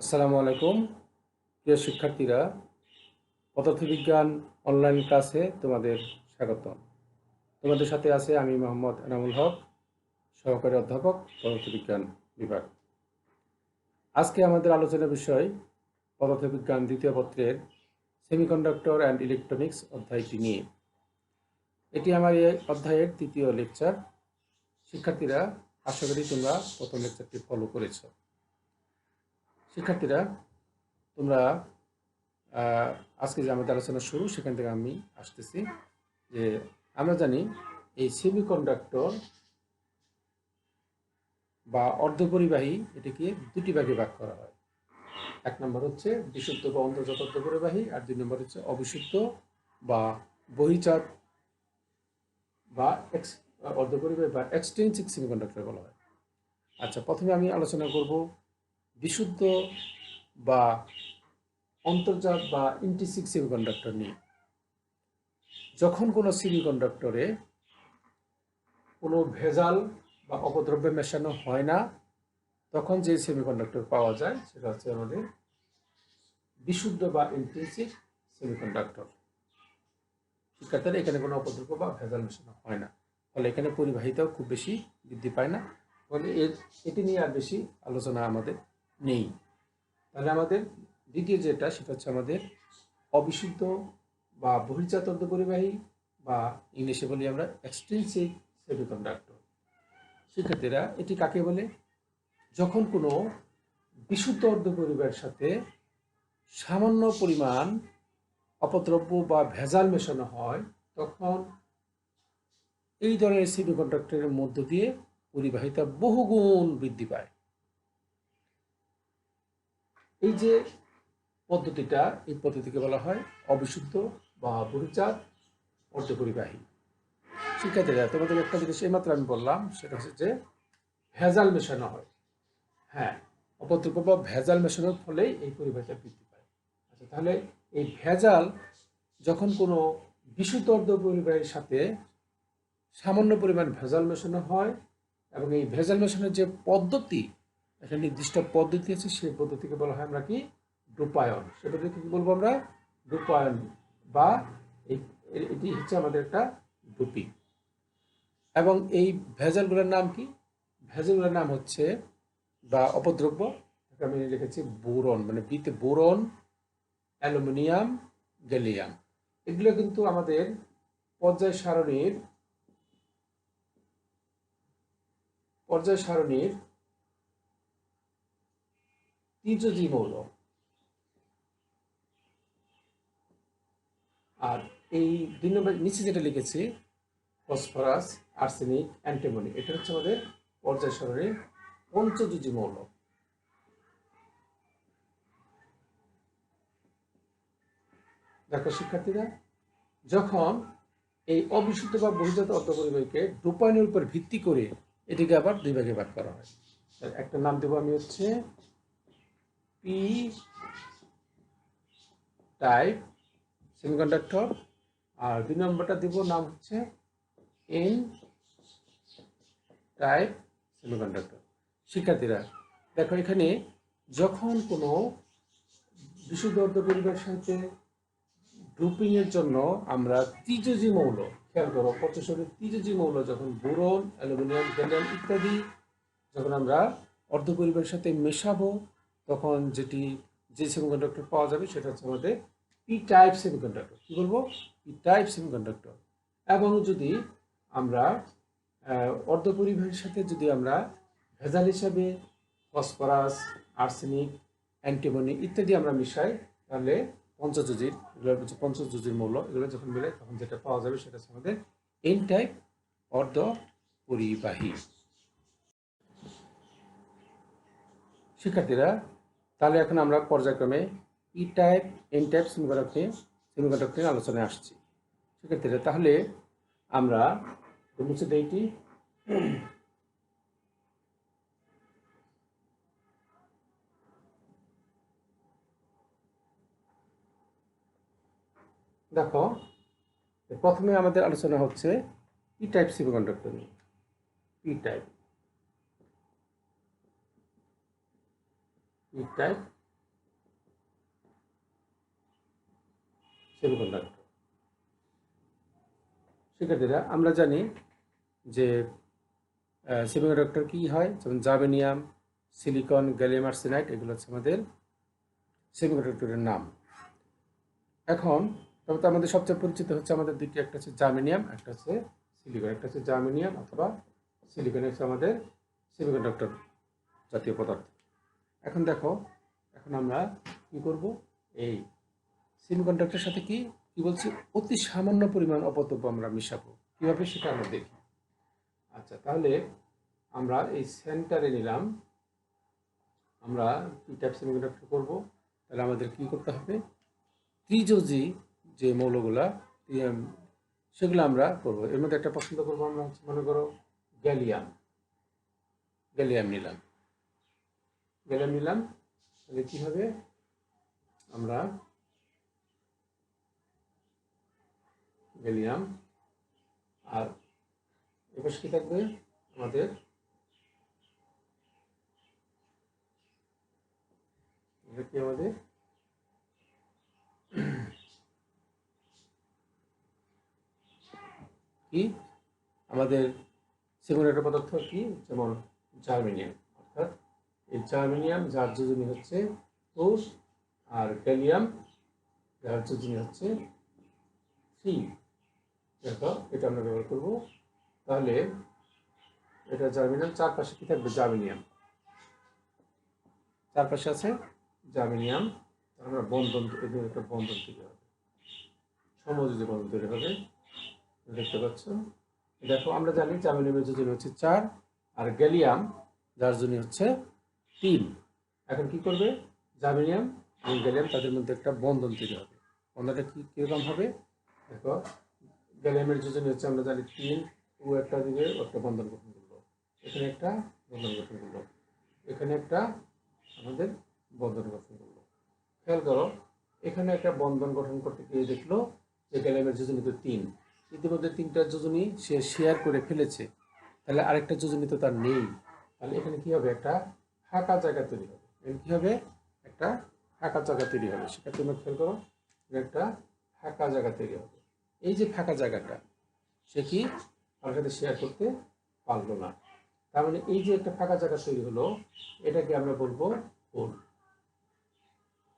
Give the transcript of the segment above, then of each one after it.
আসসালামু আলাইকুম প্রিয় শিক্ষার্থীরা, পদার্থবিজ্ঞান অনলাইন ক্লাসে তোমাদের স্বাগত। তোমাদের সাথে আছে আমি মোহাম্মদ এনামুল হক, সহকারী অধ্যাপক, পদার্থবিজ্ঞান বিভাগ। আজকে আমাদের আলোচনার বিষয় পদার্থবিজ্ঞান দ্বিতীয় পত্রের সেমিকন্ডাক্টর অ্যান্ড ইলেকট্রনিক্স অধ্যায়টি নিয়ে। এটি আমার এই অধ্যায়ের তৃতীয় লেকচার। শিক্ষার্থীরা, আশা করি তোমরা প্রথম লেকচারটি ফলো করেছ। শিক্ষার্থীরা, তোমরা আজকে যে আমাদের আলোচনা শুরু, সেখান থেকে আমি আসতেছি যে আমরা জানি এই সেমিকন্ডাক্টর বা অর্ধপরিবাহী এটিকে দুটি ভাগে ভাগ করা হয়। এক নম্বর হচ্ছে বিশুদ্ধ বা অন্তর্জাত অর্ধপরিবাহী, আর দুই নম্বর হচ্ছে অবিশুদ্ধ বা বহির্জাত বা অর্ধপরিবাহী বা এক্সট্রিনসিক সেমিকন্ডাক্টর বলা হয়। আচ্ছা, প্রথমে আমি আলোচনা করব বিশুদ্ধ বা অন্তর্জাত বা ইন্ট্রিনসিক সেমিকন্ডাক্টর নিয়ে। যখন কোনো সেমিকন্ডাক্টরে কোনো ভেজাল বা অপদ্রব্য মেশানো হয় না, তখন যে সেমিকন্ডাক্টর পাওয়া যায় সেটা হচ্ছে আমাদের বিশুদ্ধ বা ইন্ট্রিনসিক সেমিকন্ডাক্টর। শিক্ষার্থীরা, এখানে কোনো অপদ্রব্য বা ভেজাল মেশানো হয় না, ফলে এখানে পরিবাহিতাও খুব বেশি বৃদ্ধি পায় না, ফলে এটি নিয়ে আর বেশি আলোচনা আমাদের নেই। তাহলে আমাদের দ্বিতীয় যেটা, সেটা হচ্ছে আমাদের অবিশুদ্ধ বা বহির্জাত অর্ধপরিবাহী বা ইংলিশে বলি আমরা এক্সট্রিনসিক সেমিকন্ডাক্টর। শিক্ষার্থীরা, এটি কাকে বলে? যখন কোনো বিশুদ্ধ অর্ধপরিবাহের সাথে সামান্য পরিমাণ অপদ্রব্য বা ভেজাল মেশানো হয়, তখন এই ধরনের সেমিকন্ডাক্টরের মধ্য দিয়ে পরিবাহিতা বহুগুণ বৃদ্ধি পায়। এই যে পদ্ধতিটা, এই পদ্ধতিকে বলা হয় অবিশুদ্ধ বা বহির্জাত অর্ধপরিবাহী। শিক্ষার্থীরা, তোমাদের একটা জিনিস এইমাত্র আমি বললাম, সেটা হচ্ছে যে ভেজাল মেশানো হয়। হ্যাঁ, অপদ্রব্য বা ভেজাল মেশানোর ফলেই এই পরিবাহিতা বৃদ্ধি পায়। আচ্ছা, তাহলে এই ভেজাল যখন কোনো বিশুদ্ধ অর্ধপরিবাহীর সাথে সামান্য পরিমাণ ভেজাল মেশানো হয়, এবং এই ভেজাল মেশানোর যে পদ্ধতি, একটা নির্দিষ্ট পদ্ধতি আছে, সেই পদ্ধতিকে বলা হয় আমরা কি ডোপায়ন। সে পদ্ধতিকে কি বলবো আমরা? ডোপায়ন, বা এটি হচ্ছে আমাদের একটা ডোপিং। এবং এই ভেজালগুলোর নাম কি? ভেজালগুলোর নাম হচ্ছে বা অপদ্রব্য, আমি লিখেছি বোরন, মানে বিতে বোরন, অ্যালুমিনিয়াম, গ্যালিয়াম। এগুলো কিন্তু আমাদের পর্যায় সারণীর ত্রিযোজী মৌল। আর এই দুই নম্বর নিচে যেটা লিখেছি, ফসফরাস, আর্সেনিক, অ্যান্টিমনি, এটা হচ্ছে আমাদের পর্যায় সারণীর পঞ্চযোজী মৌল। দেখো শিক্ষার্থীরা, যখন এই অবিশুদ্ধ বা বহির্জাত অর্ধপরিবাহীকে ডোপায়নের উপর ভিত্তি করে এটিকে আবার দুই ভাগে ভাগ করা হয়। একটা নাম দেবো আমি হচ্ছে পি টাইপ সেমিকন্ডাক্টর, আর দুই নম্বরটা দেব নাম হচ্ছে এন টাইপ সেমিকন্ডাক্টর। শিক্ষার্থীরা, দেখো এখানে যখন কোনো বিশুদ্ধ অর্ধপরিবাহীর সাথে ডোপিং এর জন্য আমরা ত্রিযোজী মৌল, খেয়াল করো, পঞ্চশরীর ত্রিযোজী মৌল, যখন বোরন, অ্যালুমিনিয়াম, গ্যালিয়াম ইত্যাদি যখন আমরা অর্ধপরিবাহের সাথে মেশাবো, তখন যে সেমিকন্ডাক্টর পাওয়া যাবে সেটা হচ্ছে আমাদের পি টাইপ সেমিকন্ডাক্টর। কি বলবো? P type semiconductor. এবং যদি আমরা অর্ধপরিবাহের সাথে যদি আমরা ভেজাল হিসাবে ফসফরাস, আর্সেনিক, অ্যান্টিমনি ইত্যাদি আমরা মিশাই, তাহলে পঞ্চযোজীর, এগুলো হচ্ছে পঞ্চযোজীর মৌল, এগুলো যখন মিলে তখন যেটা পাওয়া যাবে সেটা হচ্ছে আমাদের এন টাইপ অর্ধপরিবাহী। শিক্ষার্থীরা, তাহলে এখন আমরা পর্যায়ক্রমে E type, N type semiconductor নিয়ে আলোচনায় আসছি। শিক্ষার্থীরা, তাহলে আমরা মুছে দেইটি। দেখো, প্রথমে আমাদের আলোচনা হচ্ছে পি টাইপ সেমিকন্ডাক্টর নিয়ে। P type semiconductor. শিক্ষার্থীরা আমরা জানি যে সেমিকন্ডাক্টর কি হয়, যেমন জার্মেনিয়াম, সিলিকন, গ্যালিয়াম আর্সেনাইড, এগুলো হচ্ছে আমাদের সেমিকন্ডাক্টরের নাম। এখন তবে তো আমাদের সবচেয়ে পরিচিত হচ্ছে আমাদের দুটি, একটা হচ্ছে জার্মেনিয়াম, একটা হচ্ছে সিলিকন। একটা হচ্ছে জার্মেনিয়াম অথবা সিলিকন হচ্ছে আমাদের সেমিকন্ডাক্টর জাতীয় পদার্থ। এখন দেখো, এখন আমরা কি করব, এই সেমিকন্ডাক্টরের সাথে কি কি বলছি, অতি সামান্য পরিমাণ অপদ্রব্য আমরা মিশাবো। কিভাবে সেটা আমরা দেখি। আচ্ছা, তাহলে আমরা এই সেন্টারে নিলাম, আমরা পি টাইপ সেমিকন্ডাক্টর করব। তাহলে আমাদের কি করতে হবে, ত্রিযোজী যে মৌলগুলা সেগুলো আমরা করব। এর মধ্যে একটা পছন্দ করবো আমরা, হচ্ছে মনে করো গ্যালিয়াম। গ্যালিয়াম নিলাম, গ্যালিয়াম নিলাম। তাহলে কি হবে, আমরা গ্যালিয়াম, আর এবার কি থাকবে আমাদের, কি আমাদের কি আমাদের সেমিকন্ডাক্টর পদার্থ কি, যেমন জার্মেনিয়াম, অর্থাৎ এই জার্মেনিয়াম যার যোজনী হচ্ছে ফোর, আর গ্যালিয়াম যার যোজনী হচ্ছে থ্রি। দেখো, এটা আমরা ব্যবহার করব। তাহলে এটা জার্মেনিয়াম, চারপাশে কি থাকবে, জার্মেনিয়াম, চারপাশে আছে জার্মেনিয়াম। আমরা বন্ধন, এদের একটা বন্ধন তৈরি হবে, সমযোজী বন্ধন তৈরি হবে, দেখতে পাচ্ছ। দেখো, আমরা জানি জার্মেনিয়ামের যোজনী হচ্ছে 4, আর গ্যালিয়াম যার যোজনী হচ্ছে 3। এখন কি করবে, জার্মেনিয়াম এবং গ্যালিয়াম তাদের মধ্যে একটা বন্ধন তৈরি হবে। বন্ধনটা কিরকম হবে, দেখো, গ্যালিয়ামের যোজনী হচ্ছে আমরা জানি 3, ও একটা দিকে একটা বন্ধন গঠন করলো, এখানে একটা বন্ধন গঠন করলো, এখানে একটা আমাদের বন্ধন গঠন করলো। খেয়াল করো, এখানে একটা বন্ধন গঠন করতে গিয়ে দেখলো যে গ্যালিয়ামের যোজনী তো 3, ইতিমধ্যে 3টা যোজনী সে শেয়ার করে ফেলেছে, তাহলে আরেকটা যোজনী তো তার নেই। তাহলে এখানে কি হবে, একটা ফাঁকা জায়গা তৈরি হবে। এখানে কি হবে, একটা ফাঁকা জায়গা তৈরি হবে। সেটা তোমরা খেয়াল করো, একটা ফাঁকা জায়গা তৈরি হবে। এই যে ফাঁকা জায়গাটা, সে কি আমার সাথে শেয়ার করতে পারলো না। তার মানে এই যে একটা ফাঁকা জায়গা তৈরি হলো, এটাকে আমরা বলবো হোল।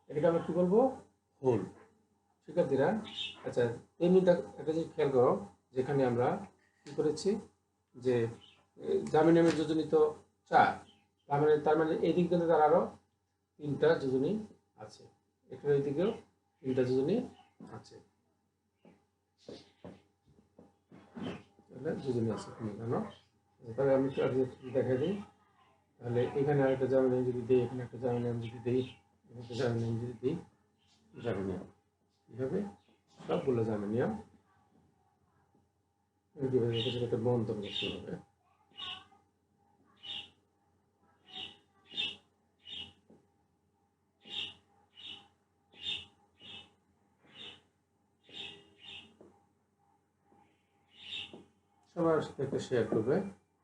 এটাকে আমরা কি বলবো, হোল। শিক্ষার্থীরা, আচ্ছা, এমনি একটা জিনিস খেয়াল করো, যেখানে আমরা কি করেছি, যে জার্মেনিয়ামের যোজনী তো 4, তার মানে এই দিক থেকে তার আরো 3টা যোজনী আছে, এখানে এই দিকেও 3টা যোজনী আছে, যোজনী আছে কেন। তাহলে আমি দেখা দিই, তাহলে এখানে আরেকটা জার্মেনিয়াম যদি দিই, এখানে একটা জার্মেনিয়াম যদি দিই, একটা জার্মেনিয়াম যদি দিই, জার্মেনিয়াম এইভাবে সবগুলো জার্মেনিয়াম একটা বন্ধন করতে হবে। সবার সাথে শেয়ার করবে,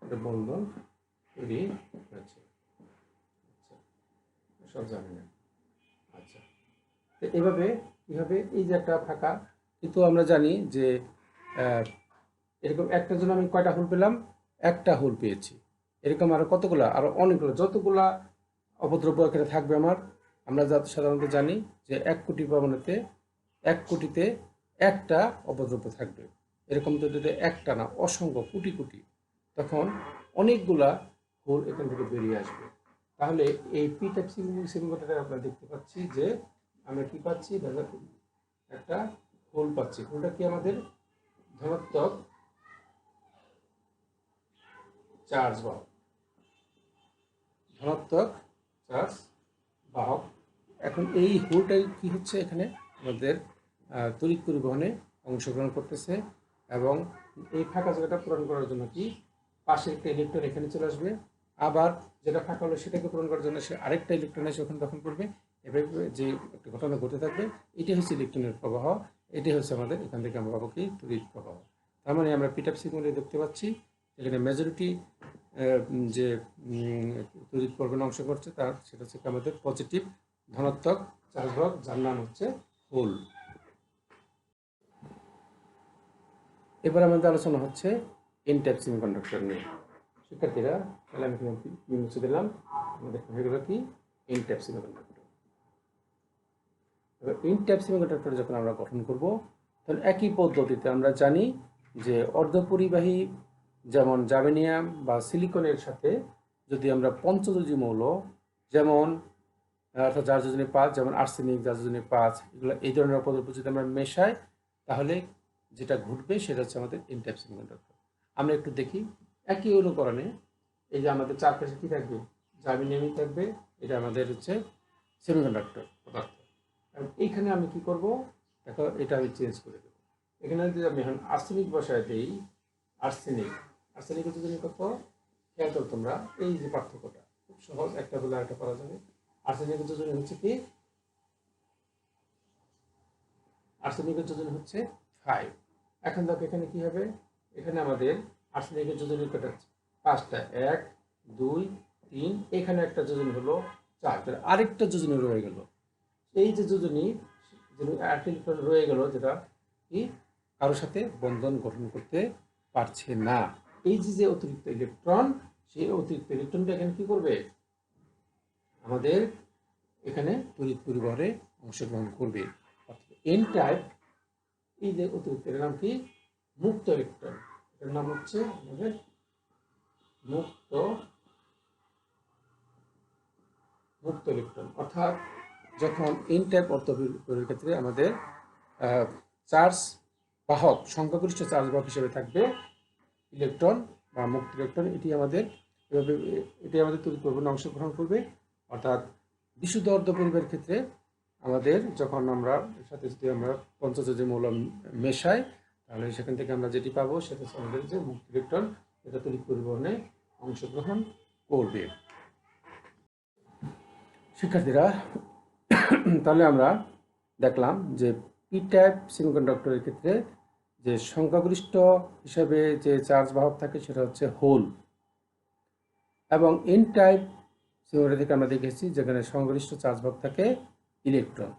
একটা বন্ধন তৈরি হয়েছে। আচ্ছা, সব জার্মেনিয়াম। আচ্ছা, তো এভাবে কি হবে, এই যে একটা ফাঁকা, কিন্তু আমরা জানি যে এরকম একটার জন্য আমি কয়টা হোল পেলাম, একটা হোল পেয়েছি। এরকম আরো কতগুলা, আরো অনেকগুলো, যতগুলা অপদ্রব্য এখানে থাকবে আমার, আমরা সাধারণত জানি যে 1 কোটি পরমাণুতে 1 কোটিতে একটা অপদ্রব্য থাকবে। এরকম তো যদি একটা না, অসংখ্য কোটি কোটি, তখন অনেকগুলা হোল এখান থেকে বেরিয়ে আসবে। তাহলে এই পি টাইপ সেমিকন্ডাক্টরে আমরা দেখতে পাচ্ছি যে আমরা কি পাচ্ছি, একটা হোল পাচ্ছি। হোলটা কি আমাদের ধনাত্মক চার্জ বাহক, ধনাত্মক চার্জ বাহক। এখন এই হোলটাই কি হচ্ছে, এখানে আমাদের তড়িৎ পরিবহনে অংশগ্রহণ করতেছে, এবং এই ফাঁকা জায়গাটা পূরণ করার জন্য কি পাশে একটা ইলেকট্রন এখানে চলে আসবে, আবার যেটা ফাঁকা হলো সেটাকে পূরণ করার জন্য সে আরেকটা ইলেকট্রন এসে ওখানে দখল করবে। এভাবে যে একটা ঘটনা ঘটে থাকবে, এটাই হচ্ছে ইলেকট্রনের প্রবাহ, এটাই হচ্ছে আমাদের এখান থেকে আমরা পাবো কি তড়িৎ প্রবাহ। তার মানে আমরা পি টাইপ সেমিকন্ডাক্টরে দেখতে পাচ্ছি এখানে মেজরিটি যে তড়িৎ প্রবাহে অংশ করছে, তার সেটা হচ্ছে আমাদের পজিটিভ ধনাত্মক চার্জ বাহক, যার নাম হচ্ছে হোল। এবার আমাদের আলোচনা হচ্ছে এন টাইপ সেমিকন্ডাক্টর নিয়ে। শিক্ষার্থীরা, তাহলে আমি এখানে কি মুছে দিলাম, আমাদের হয়ে গেল কি এন টাইপ সেমিকন্ডাক্টর। এবার এন টাইপ সেমিকন্ডাক্টর যখন আমরা গঠন করব, তখন একই পদ্ধতিতে আমরা জানি যে অর্ধপরিবাহী যেমন জার্মেনিয়াম বা সিলিকনের সাথে যদি আমরা পঞ্চযোজী মৌল যেমন অর্থাৎ যার যোজনী 5, যেমন আর্সেনিক, যার যোজনী 5, এগুলো এই ধরনের পদার্থ যদি আমরা মেশাই, তাহলে যেটা ঘটবে সেটা হচ্ছে আমাদের এন টাইপ সেমিকন্ডাক্টর। আমরা একটু দেখি একই অনুকরণে। এই যে আমাদের চারপাশে কি থাকবে, জার্মেনিয়ামই থাকবে, এটা আমাদের হচ্ছে সেমিকন্ডাক্টর পদার্থ। এইখানে আমি কি করব, দেখো এটা আমি চেঞ্জ করে দেবো। এখানে যদি আমি এখন আর্সেনিক বসায় দিই, আর্সেনিকের যোজনী কত খেয়াল করো তোমরা, এই যে পার্থক্যটা খুব সহজ, একটা বলে আরেকটা করা যাবে। আর্সেনিকের যোজনী হচ্ছে কি, আর্সেনিকের যোজনী হচ্ছে 5। এখন দেখো এখানে কি হবে, এখানে আমাদের আর্সেনিকের যোজনী কটা আছে, 5টা, 1 2 3, এখানে একটা যোজনী হলো 4, আরেকটা যোজনী রয়ে গেল। এই যে যোজনী ইলেকট্রন রয়ে গেল, যেটা কি কারোর সাথে বন্ধন গঠন করতে পারছে না। এই যে অতিরিক্ত ইলেকট্রন, সেই অতিরিক্ত ইলেকট্রনটা এখানে কি করবে, আমাদের এখানে তড়িৎ পরিবহনে অংশগ্রহণ করবে। এন টাইপ, এই যে অতিরিক্ত, এর নাম কি, মুক্ত ইলেকট্রন। এর নাম হচ্ছে আমাদের মুক্ত ইলেকট্রন। অর্থাৎ যখন এন টাইপ অর্ধপরিবাহীর ক্ষেত্রে আমাদের চার্জ বাহক, সংখ্যাগরিষ্ঠ চার্জ বাহক হিসেবে থাকবে ইলেকট্রন বা মুক্ত ইলেকট্রন। এটি আমাদের তড়িৎ পরিবহনে অংশগ্রহণ করবে। অর্থাৎ বিশুদ্ধ অর্ধপরিবাহীর ক্ষেত্রে আমাদের যখন আমরা এর সাথে যদি আমরা পঞ্চযোজী মৌল মেশাই, তাহলে সেখান থেকে আমরা যেটি পাবো সেটা হচ্ছে আমাদের যে মুক্ত ইলেকট্রন, এটা তড়িৎ পরিবহনে অংশগ্রহণ করবে। শিক্ষার্থীরা, তাহলে আমরা দেখলাম যে পি টাইপ সেমিকন্ডাক্টরের ক্ষেত্রে যে সংখ্যাগরিষ্ঠ হিসাবে যে চার্জ বাহক থাকে সেটা হচ্ছে হোল, এবং এন টাইপ সেমিকন্ডাক্টর থেকে আমরা দেখেছি যেখানে সংখ্যাগরিষ্ঠ চার্জ বাহক থাকে ইলেকট্রন।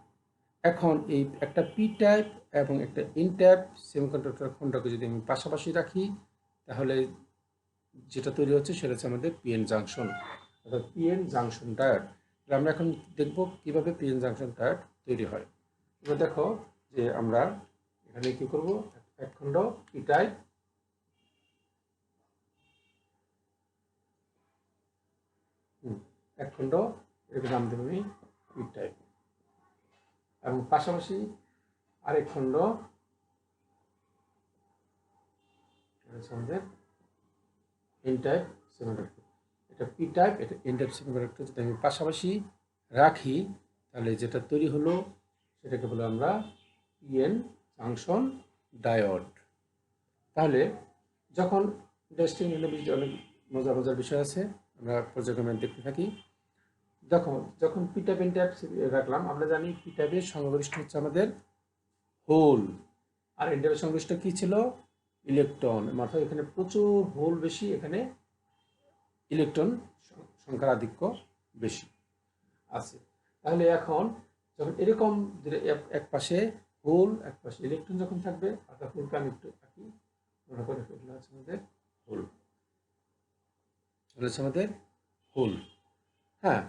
এখন এই একটা পি টাইপ এবং একটা এন টাইপ সেমিকন্ডাক্টর খণ্ডকে যদি আমি পাশাপাশি রাখি, তাহলে যেটা তৈরি হচ্ছে সেটা হচ্ছে আমাদের পিএন জাংশন, অর্থাৎ পিএন জাংশন ডায়োড। আমরা এখন দেখব কিভাবে পিএন জাংশন ডায়োড তৈরি হয়। এবার দেখো যে আমরা এখানে কি করব, এক খণ্ড পি টাইপ, এক খণ্ড এর নাম দেব আমি পি টাইপ, এবং পাশাপাশি আরেক খণ্ড আমাদের এন টাইপ সেমিকন্ডাক্টর। এটা পি টাইপ, এটা এন টাইপ সেমিকন্ডাক্টর যদি আমি পাশাপাশি রাখি, তাহলে যেটা তৈরি হলো সেটাকে বলে আমরা পিএন জাংশন ডায়োড। তাহলে যখন ইন্টারেস্টিং, অনেক মজার বিষয় আছে, আমরা পর্যায়ক্রমে দেখতে থাকি। দেখো যখন পি টাইপ এন টাইপ রাখলাম, আমরা জানি পি টাইপের সংখ্যাগরিষ্ঠ হচ্ছে আমাদের হোল, আর এন টাইপের সংখ্যাগরিষ্ঠ কি ছিল, ইলেকট্রন। অর্থাৎ এখানে প্রচুর হোল বেশি, এখানে ইলেকট্রন সংখ্যার আধিক্য বেশি আছে। তাহলে এখন যখন এরকম এক পাশে হোল, এক পাশে ইলেকট্রন যখন থাকবে, অর্থাৎ হোলকে আমি একটু আঁকি, মনে করে এগুলো হচ্ছে আমাদের হোল, হচ্ছে আমাদের হোল, হ্যাঁ।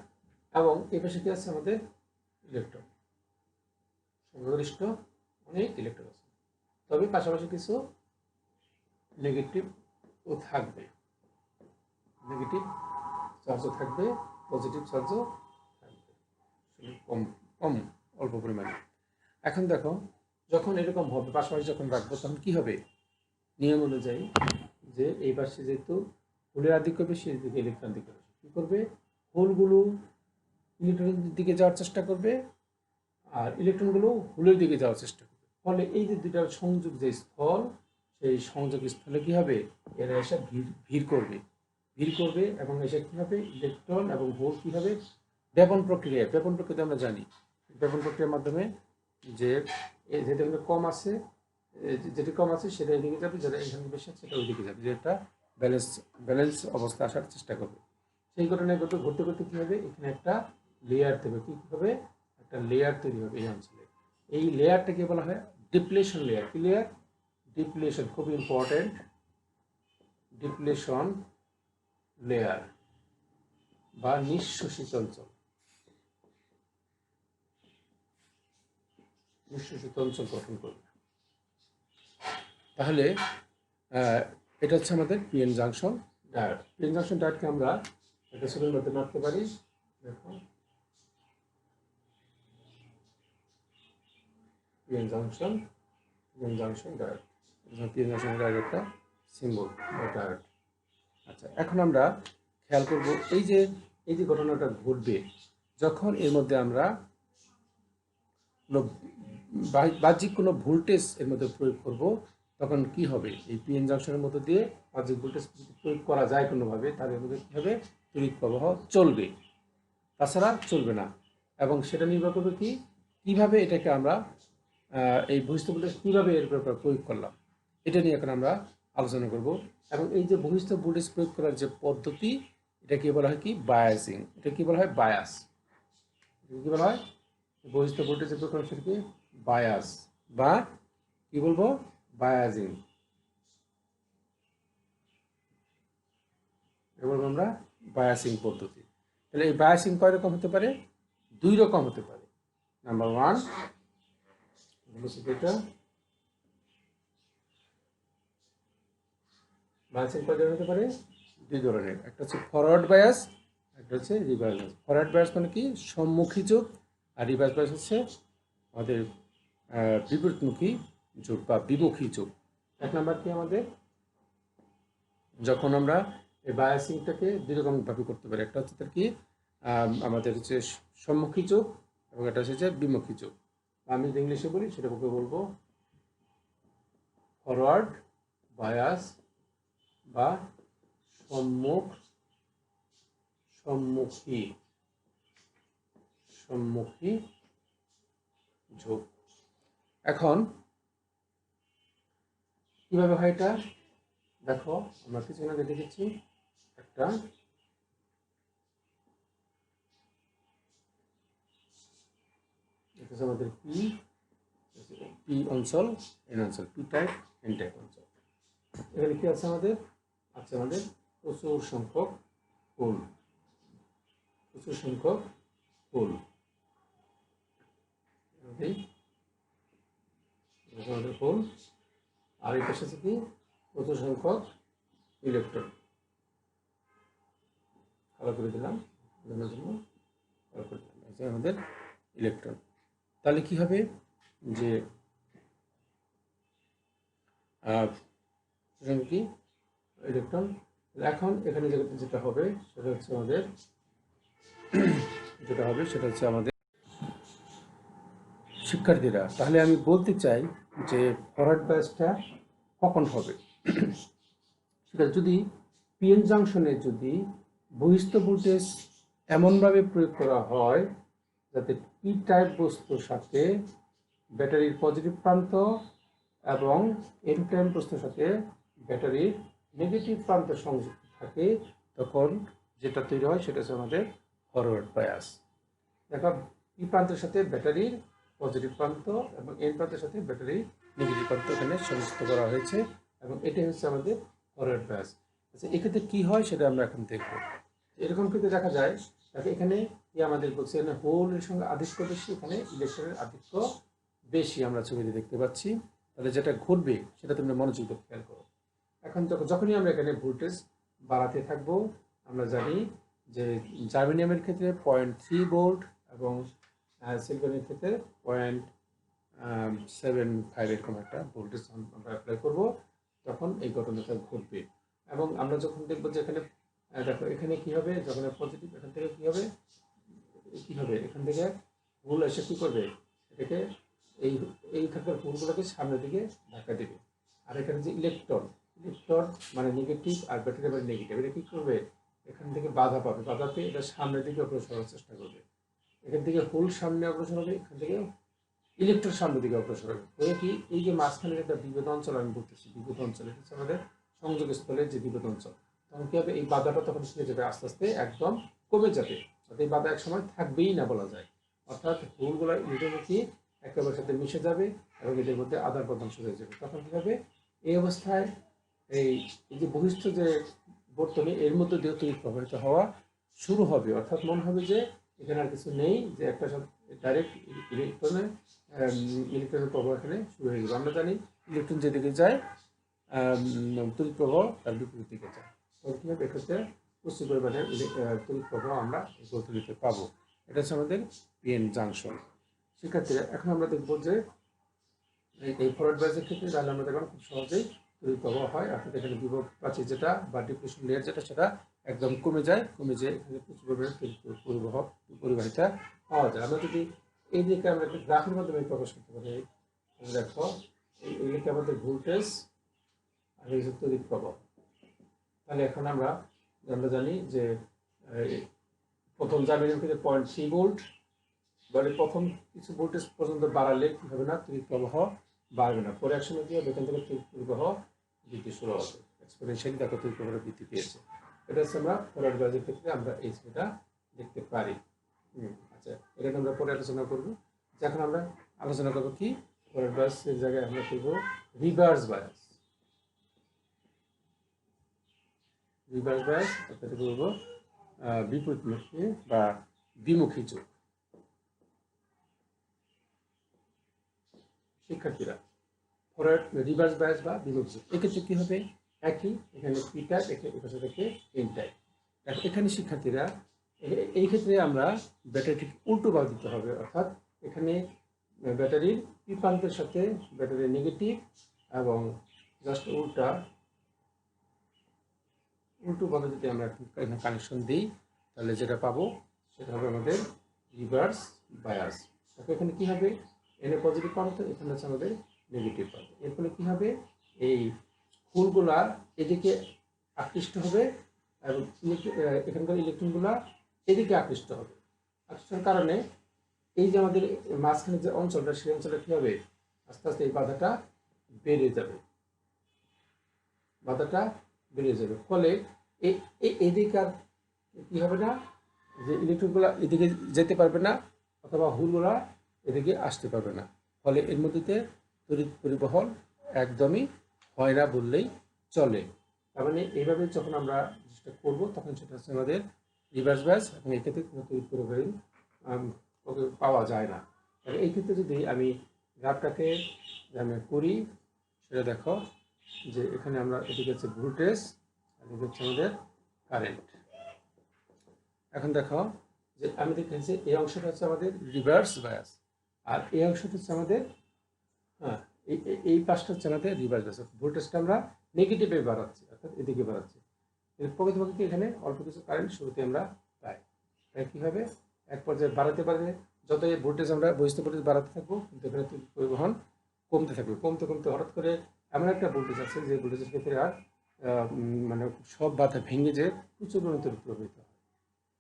এবং এই পাশে কি আছে আমাদের ইলেকট্রন, সংখ্যাগরিষ্ঠ অনেক ইলেকট্রন আছে, তবে পাশাপাশি কিছু নেগেটিভ ও থাকবে, নেগেটিভ চার্জও থাকবে, পজিটিভ চার্জও থাকবে, কম কম অল্প পরিমাণে। এখন দেখো যখন এরকম হবে, পাশাপাশি যখন রাখবো, তখন কি হবে, নিয়ম অনুযায়ী যে এই পাশে যেহেতু হোলের আধিক্য বেশি, এদিকে ইলেকট্রন আধিক্য বেশি, কী করবে, হোলগুলো ইলেকট্রনের দিকে যাওয়ার চেষ্টা করবে, আর ইলেকট্রনগুলো হোলের দিকে যাওয়ার চেষ্টা করবে। ফলে এই যে দুইটার সংযোগ যে স্থল, সেই সংযোগ স্থলে কি হবে, এরা এসে ভিড় করবে এবং এসে কি হবে, ইলেকট্রন এবং হোল কি হবে, ব্যাপন প্রক্রিয়া আমরা জানি, ব্যাপন প্রক্রিয়ার মাধ্যমে যে যেটা কম আছে, যেটি কম আছে সেটা এদিকে যাবে, যেটা এখানে বেশি আছে সেটা ওইদিকে যাবে, যেটা ব্যালেন্স অবস্থা আসার চেষ্টা করবে। সেই ঘটনায় ঘটতে কী হবে, এখানে একটা লেয়ার দেবে, কি হবে, একটা লেয়ার তৈরি হবে এই অঞ্চলে। এই লেয়ারটাকে বলা হয় ডিপ্লেশন লেয়ার। কি লেয়ার, ডিপ্লেশন, খুব ইম্পর্টেন্ট, ডিপ্লেশন লেয়ার বা নিঃশ্বসিত অঞ্চল, নিঃশ্বসিত অঞ্চল গঠন করবে। তাহলে এটা হচ্ছে আমাদের PN junction diode. PN junction ডায়োডকে আমরা একটা ছবির মধ্যে মাপতে পারি। দেখো, PN junction diode, PN junction diode একটা সিম্বল বা ডায়োড। আচ্ছা, এখন আমরা খেয়াল করব এই যে ঘটনাটা ঘটবে যখন এর মধ্যে আমরা বাহ্যিক কোনো ভোল্টেজ এর মধ্যে প্রয়োগ করব, তখন কি হবে? এই পিএন জাংশনের মধ্যে দিয়ে বাহ্যিক ভোল্টেজ প্রয়োগ করা যায় কোনোভাবে, তার মধ্যে কী হবে? তড়িৎ প্রবাহ চলবে, তাছাড়া চলবে না। এবং সেটা নির্ভর করবে কীভাবে এটাকে আমরা এই বহিস্থ ভোল্টেজ কীভাবে এর ব্যাপারে প্রয়োগ করলাম, এটা নিয়ে এখন আমরা আলোচনা করব। এবং এই যে বহিস্থ ভোল্টেজ প্রয়োগ করার যে পদ্ধতি, এটা কি বলা হয়? কি বায়াসিং। এটা কি বলা হয়? বায়াস। কি বলা হয়? বহিস্থ ভোল্টেজের প্রয়োগ করা সেটাকে বায়াস বা কি বলবো? বায়াজিং। এবার আমরা বায়াসিং পদ্ধতি। তাহলে এই বায়াসিং কয় রকম হতে পারে? 2 রকম হতে পারে। নাম্বার 1 এটা বায়াসিং কয় ধরনের হতে পারে? 2 ধরনের। একটা হচ্ছে ফরওয়ার্ড বায়াস, একটা হচ্ছে রিভার্স বায়াস। ফরওয়ার্ড বায়াস মানে কি? সম্মুখী যোগ, আর রিভার্স বায়াস হচ্ছে আমাদের বিপরীতমুখী যোগ বা বিমুখী যোগ। 1 নাম্বার কি আমাদের, যখন আমরা এই বায়াসিংটাকে 2 রকমভাবে করতে পারি। একটা হচ্ছে তার কি আমাদের হচ্ছে সম্মুখী যোগ এবং একটা হচ্ছে বিমুখী যোগ। আমি যদি ইংলিশে বলি সেটাকে বলবো ফরওয়ার্ড বায়াস বা সম্মুখী যোগ। এখন কিভাবে হয় এটা দেখো, আমরা কিছুক্ষণ আগে দেখেছি একটা আমাদের পি অঞ্চল, এন অঞ্চল, পি টাইপ, এন টাইপ অঞ্চল। এখানে কি আছে আমাদের? আছে আমাদের প্রচুর সংখ্যক পোল, আমাদের পোল। আর এই পাশে কি? প্রচুর সংখ্যক ইলেকট্রন। কালো করে দিলাম জন্য, আমাদের ইলেকট্রন। তাহলে কি হবে? যে কি ইলেকট্রন। এখন এখানে যেটা হবে সেটা হচ্ছে আমাদের শিক্ষার্থীরা, তাহলে আমি বলতে চাই যে ফরওয়ার্ড বায়াসটা কখন হবে? সেটা যদি পিএন জাংশনে যদি বহিস্থ ভোল্টেজ এমনভাবে প্রয়োগ করা হয় যাতে পি টাইপ বস্তুর সাথে ব্যাটারির পজিটিভ প্রান্ত এবং এন টাইপ বস্তুর সাথে ব্যাটারির নেগেটিভ প্রান্ত সংযুক্ত থাকে, তখন যেটা তৈরি হয় সেটা হচ্ছে আমাদের ফরওয়ার্ড বায়াস। দেখো, পি প্রান্তের সাথে ব্যাটারির পজিটিভ প্রান্ত এবং এন প্রান্তের সাথে ব্যাটারির নেগেটিভ প্রান্ত এখানে সংযুক্ত করা হয়েছে এবং এটাই হচ্ছে আমাদের ফরওয়ার্ড বায়াস। আচ্ছা, এক্ষেত্রে কি হয় সেটা আমরা এখন দেখব। এরকম কিন্তু দেখা যায়, দেখো এখানে আমাদের বলছে এখানে হোলের সঙ্গে আধিক্য বেশি, এখানে ইলেকট্রনের আধিক্য বেশি আমরা ছবিতে দেখতে পাচ্ছি। তাহলে যেটা ঘটবে সেটা তোমরা মনোযোগ দিয়ে খেয়াল করো। এখন যখনই আমরা এখানে ভোল্টেজ বাড়াতে থাকবো, আমরা জানি যে জার্মেনিয়ামের ক্ষেত্রে 0.3 ভোল্ট এবং সিলিকনের ক্ষেত্রে 0.75 এরকম একটা ভোল্টেজ আমরা অ্যাপ্লাই করবো, তখন এই ঘটনাটা ঘটবে। এবং আমরা যখন দেখবো যে এখানে দেখো এখানে কি হবে, যখন পজিটিভ এখান থেকে কি হবে এখান থেকে ভোল্ট এসে কি করবে, এটাকে এই থাকার ভোল্টগুলোকে সামনের দিকে ধাক্কা দেবে। আর এখানে যে ইলেকট্রন মানে নেগেটিভ আর ব্যাটারি মানে নেগেটিভ, এটা কি করবে, এখান থেকে বাধা পেয়ে এটা সামনের দিকে অগ্রসর হওয়ার চেষ্টা করবে। এখান থেকে হোল সামনে অগ্রসর হবে, এখান থেকে ইলেকট্রন সামনের দিকে অগ্রসর হবে। কি এই যে মাঝখানে একটা বিভেদ অঞ্চল আমি বলতেছি, বিভেদ অঞ্চল, এটা হচ্ছে আমাদের সংযোগ স্থলের যে বিভেদ অঞ্চল। তখন কি হবে, এই বাধাটা তখন শিখে যাবে, আস্তে আস্তে একদম কমে যাবে। এই বাধা এক সময় থাকবেই না বলা যায়। অর্থাৎ হোলগুলো ইলেকট্রন একেবারে সাথে মিশে যাবে এবং এদের মধ্যে আদান প্রদান শুরু হয়ে যাবে। তখন কি হবে, এই অবস্থায় এই এই যে বহিষ্ঠ যে বর্তনী এর মধ্যে দিয়ে তড়িৎ প্রবাহিত হওয়া শুরু হবে, অর্থাৎ মনে হবে যে এখানে আর কিছু নেই, যে একটা ডাইরেক্ট ইলেকট্রনের প্রবাহ এখানে শুরু হয়ে গেল। আমরা জানি ইলেকট্রন যেদিকে যায় তড়িৎ প্রবাহ তার বিপরীত দিকে যায়। তখন কী হবে, এক্ষেত্রে প্রচুর পরিমাণে তড়িৎ প্রবাহ আমরা এই বর্তনীতে পাবো। এটা হচ্ছে আমাদের পিএন জাংশন। শিক্ষার্থীরা এখন আমরা দেখব যে এই ফরওয়ার্ড বায়াসের ক্ষেত্রে তাহলে আমরা দেখলাম খুব সহজেই তড়িৎ প্রবাহ হয়, অর্থাৎ এখানে বিভব প্রাচীর যেটা বা ডিপ্রেশন লেয়ার যেটা সেটা একদম কমে যায়, এখানে প্রচুর পরিমাণে পরিবাহিতা পাওয়া যায়। আমরা যদি এই দিকে আমরা একটা গ্রাফের মাধ্যমে প্রকাশ করতে পারি, দেখো এই দিকে আমাদের ভোল্টেজ আর এই তড়িৎ প্রবাহ। তাহলে এখন আমরা জানি যে প্রথম জামিনের ক্ষেত্রে 0.3 ভোল্ট, মানে প্রথম কিছু ভোল্টেজ পর্যন্ত বাড়ালে কি হবে না, তড়িৎ প্রবাহ বাড়বে না। পরে এক সময় কি হবে, এখান থেকে তড়িৎ প্রবাহ বৃদ্ধি শুরু হবে, এক্সপোনেনশিয়ালি দেখো তড়িৎ প্রবাহ বৃদ্ধি পেয়েছে। এটা হচ্ছে আমরা ফরওয়ার্ড বায়াসের ক্ষেত্রে আমরা এই ছবিটা দেখতে পারি। আচ্ছা, এটা আমরা পরে আলোচনা করবো। এখন আমরা আলোচনা করবো কি, ফরওয়ার্ড বায়াসের জায়গায় আমরা করবো রিভার্স বায়াস। রিভার্স বায়াস অর্থাৎ বলবো বিপরীতমুখী বা বিমুখী যুগ। শিক্ষার্থীরা ফরওয়ার্ড রিভার্স বায়াস বা বিমুখী যুগ এক্ষেত্রে কি হবে, একই এখানে পি টাইপ, এখানে থেকে এন টাইপ। এখানে শিক্ষার্থীরা এই ক্ষেত্রে আমরা ব্যাটারিটি উল্টো ভাগ দিতে হবে, অর্থাৎ এখানে ব্যাটারির পি প্রান্তের সাথে ব্যাটারির নেগেটিভ এবং জাস্ট উল্টোভাবে যদি আমরা এখানে কানেকশন দিই, তাহলে যেটা পাবো সেটা হবে আমাদের রিভার্স বায়াস। এখানে কি হবে, এনে পজিটিভ প্রান্ত, এখানে হচ্ছে আমাদের নেগেটিভ প্রান্ত। এর ফলে কি হবে, এই হোলগুলা এদিকে আকৃষ্ট হবে এবং এখানকার ইলেকট্রনগুলা এদিকে আকৃষ্ট হবে। আকৃষ্টের কারণে এই যে আমাদের মাঝখানে যে অঞ্চলটা, সেই অঞ্চলে কি হবে, আস্তে আস্তে এই বাধাটা বেড়ে যাবে, ফলে এদিকে আর কি হবে না, যে ইলেকট্রনগুলা এদিকে যেতে পারবে না অথবা হোলগুলা এদিকে আসতে পারবে না। ফলে এর মধ্যে তড়িৎ পরিবহন একদমই হয় না বললেই চলে। তার মানে এইভাবে যখন আমরা চেষ্টা করবো তখন সেটা হচ্ছে আমাদের রিভার্স বায়াস, এবং এক্ষেত্রে কোনো তড়িৎ পরিবহন পাওয়া যায় না। এই ক্ষেত্রে যদি আমি গ্রাফটাকে করি, সেটা দেখো যে এখানে আমরা এদিকে হচ্ছে ভোল্টেজ, এদিকে হচ্ছে আমাদের কারেন্ট। এখন দেখো যে আমি দেখেছি এই অংশটা হচ্ছে আমাদের রিভার্স বায়াস, আর এই অংশটা হচ্ছে আমাদের এই পাশটা হচ্ছে আমাদের রিভার্স বায়াস। ভোল্টেজটা আমরা নেগেটিভে বাড়াচ্ছি, অর্থাৎ এদিকে বাড়াচ্ছি। প্রকৃতপক্ষে এখানে অল্প কিছু কারেন্ট শুরুতে আমরা পাই। তাই কী হবে, এক পর্যায়ে বাড়াতে যত এই ভোল্টেজ আমরা বহিষ্ঠ ভোল্টেজ বাড়াতে থাকবো, কিন্তু এখানে পরিবহন কমতে থাকবে। কমতে হঠাৎ করে এমন একটা ভোল্টেজ আছে যে ভোল্টেজের ক্ষেত্রে আর মানে সব বাধা ভেঙে যে প্রচুর পরিমাণে প্রভাবিত হয়।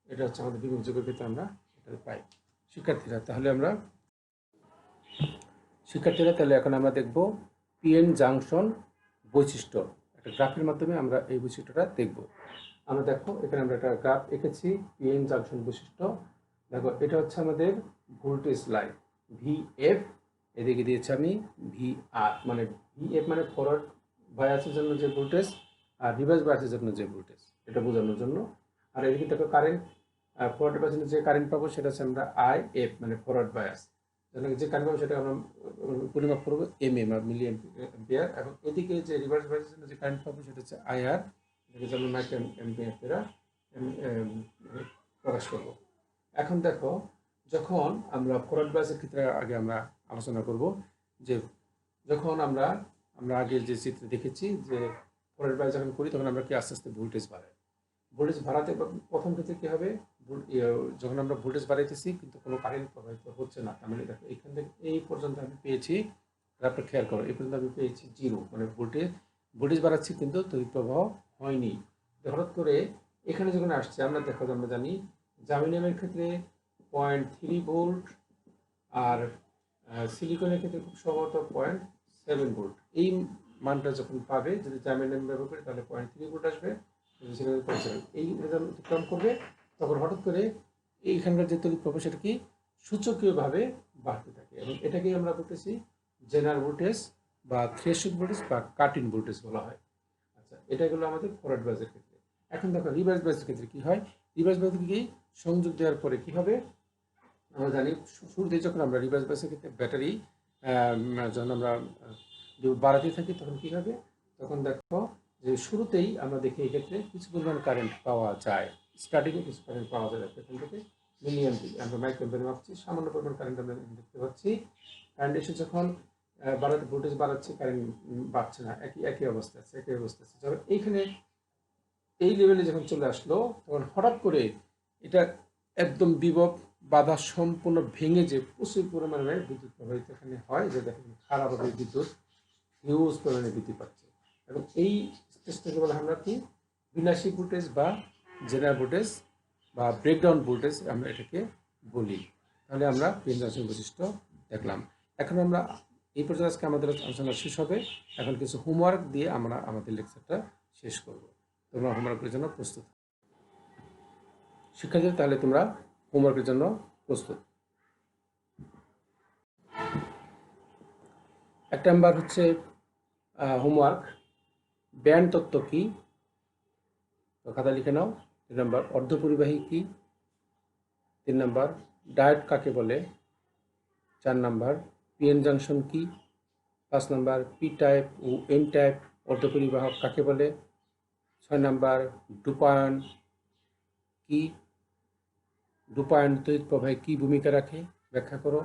এটা হচ্ছে আমাদের বিমুখ যুগের ক্ষেত্রে আমরা এটা পাই। শিক্ষার্থীরা তাহলে এখন আমরা দেখব পিএন জাংশন বৈশিষ্ট্য। একটা গ্রাফের মাধ্যমে আমরা এই বৈশিষ্ট্যটা দেখব। আমরা দেখো এখানে আমরা একটা গ্রাফ এঁকেছি, পিএন জাংশন বৈশিষ্ট্য। দেখো এটা হচ্ছে আমাদের ভোল্টেজ লাইন ভিএফ, এদিকে দিয়েছি আমি ভিআর, মানে ভিএফ মানে ফরওয়ার্ড বায়াসের জন্য যে ভোল্টেজ, আর রিভার্স বায়াসের জন্য যে ভোল্টেজ, এটা বোঝানোর জন্য। আর এদিকে দেখো কারেন্ট, ফরওয়ার্ড বায়াসের যে কারেন্ট পাবো সেটা হচ্ছে আমরা আইএফ মানে ফরওয়ার্ড বায়াস, যে কারেন্ট পাবো সেটা আমরা পরিমাপ করবো এমএম আর মিলি অ্যাম্পিয়ার। এবং এদিকে যে রিভার্স বায়াসের জন্য যে কারেন্ট পাবো সেটা হচ্ছে আইআর, এটাকে আমরা মাইক্রো অ্যাম্পিয়ার প্রকাশ করবো। এখন দেখো যখন আমরা ফরওয়ার্ড বায়াসের ক্ষেত্রে আগে আমরা আলোচনা করব, যে যখন আমরা আগের যে চিত্র দেখেছি যে ফরওয়ার্ড বায়াস যখন করি তখন আমরা কি আস্তে আস্তে ভোল্টেজ বাড়াতে প্রথম ক্ষেত্রে কী হবে, যখন আমরা ভোল্টেজ বাড়াইতেছি কিন্তু কোনো কারেন্ট প্রবাহিত হচ্ছে না। তার মানে দেখো এখান থেকে এই পর্যন্ত আমি পেয়েছি, গ্রাফটা খেয়াল করো, এই পর্যন্ত আমি পেয়েছি 0, মানে ভোল্টেজ বাড়াচ্ছি কিন্তু তড়িৎ প্রবাহ হয়নি। হঠাৎ করে এখানে যখন আসছে আমরা জানি জার্মেনিয়ামের ক্ষেত্রে 0.3 ভোল্ট, আর সিলিকনের ক্ষেত্রে খুব সম্ভবত 0.7 ভোল্ট। এই মানটা যখন পাবে, যদি জার্মেনিয়াম ব্যবহার করি তাহলে 0.3 ভোল্ট আসবে, এই রেজাল্ট অতিক্রম করবে, তখন হঠাৎ করে এইখানকার যে তড়িৎ প্রবাহ সেটা কি সূচকীয়ভাবে বাড়তে থাকে, এবং এটাকেই আমরা বলতেছি জেনারেল ভোল্টেজ বা থ্রেশহোল্ড ভোল্টেজ বা কাট ইন ভোল্টেজ বলা হয়। আচ্ছা, এটা গেলো আমাদের ফরওয়ার্ড বায়াসের ক্ষেত্রে। এখন দেখো রিভার্স বায়াসের ক্ষেত্রে কি হয়। রিভার্স বায়াস কি সংযোগ দেওয়ার পরে কি হবে, আমরা জানি শুরুতে যখন আমরা রিভার্স বায়াসের ক্ষেত্রে ব্যাটারি যখন আমরা বাড়াতে থাকি তখন কি হবে, তখন দেখো যে শুরুতেই আমরা দেখি এক্ষেত্রে কিছু পরিমাণ কারেন্ট পাওয়া যায়, স্টার্টিংয়ে কিছু কারেন্ট পাওয়া যায়, এখান থেকে মিলিয়ন থেকে আমরা মাইক্রোঅ্যাম্পিয়ারে মাপছি, সামান্য পরিমাণ কারেন্ট আমরা দেখতে পাচ্ছি। কারেন্ট এসে যখন বাড়াতে ভোল্টেজ বাড়াচ্ছে, কারেন্ট বাড়ছে না, একই অবস্থা আছে, যখন এইখানে এই লেভেলে যখন চলে আসলো তখন হঠাৎ করে এটা একদম বিভব বাধা সম্পূর্ণ ভেঙে যে প্রচুর পরিমাণে বিদ্যুৎ প্রবাহিত এখানে হয়, যে দেখেন খারাপভাবে বিদ্যুৎ হিউজ পরিমাণে বৃদ্ধি পাচ্ছে। এবং এই স্টেজটাকে বলা আমরা কি বিনাশী ভোল্টেজ বা জেনারেল ভোল্টেজ বা ব্রেকডাউন ভোল্টেজ আমরা এটাকে বলি। তাহলে আমরা পিএন জংশন বৈশিষ্ট্য দেখলাম। এখন আমরা এই পর্যায়ে আজকে আমাদের আলোচনা শেষ হবে। এখন কিছু হোমওয়ার্ক দিয়ে আমরা আমাদের লেকচারটা শেষ করব। তোমরা হোমওয়ার্কের জন্য প্রস্তুত শিক্ষার্থী, তাহলে তোমরা হোমওয়ার্কের জন্য প্রস্তুত। 1 নাম্বার হচ্ছে হোমওয়ার্ক, ব্যান্ড তত্ত্ব কি, তো খাতা লিখে নাও। 2 নাম্বার অর্ধপরিবাহী কি, 3 নাম্বার ডায়োড কাকে বলে, 4 নাম্বার পিএন জাংশন কি, 5 নাম্বার পি টাইপ ও এন টাইপ অর্ধপরিবাহক কাকে বলে, 6 নাম্বার ডুপায়ন কি, ডুপায়ন তড়িৎ প্রবাহে কি ভূমিকা রাখে ব্যাখ্যা করো।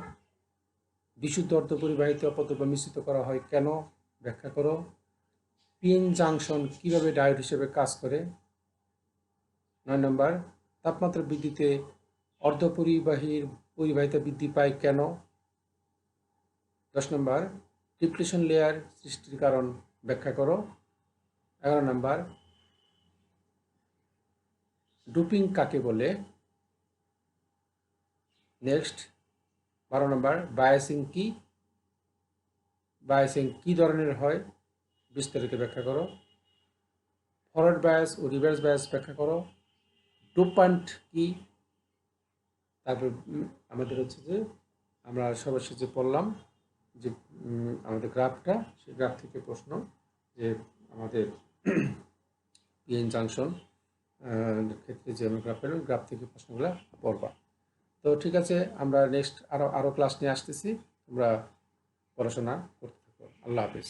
বিশুদ্ধ অর্ধপরিবাহিত অপদ্রব্য বা মিশ্রিত করা হয় কেন ব্যাখ্যা করো। পিএন জাংশন কিভাবে ডায়োড হিসেবে কাজ করে। 9 নম্বর তাপমাত্রা বৃদ্ধিতে পরিবাহিতা বৃদ্ধি পায় কেন। 10 নম্বর ডিপ্লেশন লেয়ার সৃষ্টির কারণ ব্যাখ্যা করো। 11 নম্বর ডোপিং কাকে বলে। নেক্সট 12 নম্বর বায়াসিং কি ধরনের হয় বিস্তারিত ব্যাখ্যা করো। ফরওয়ার্ড বায়াস ও রিভার্স বায়াস ব্যাখ্যা করো। ডোপান্ট কি, তারপর আমাদের হচ্ছে যে আমরা সর্বশেষে পড়লাম যে আমাদের গ্রাফটা, সেই গ্রাফ থেকে প্রশ্ন যে আমাদের পিএন জাংশন ক্ষেত্রে যে আমরা গ্রাফ পেলাম, গ্রাফ থেকে প্রশ্নগুলো পড়বা। তো ঠিক আছে, আমরা নেক্সট আরও ক্লাস নিয়ে আসতেছি, তোমরা পড়াশোনা করতে থাকো। আল্লাহ হাফিজ।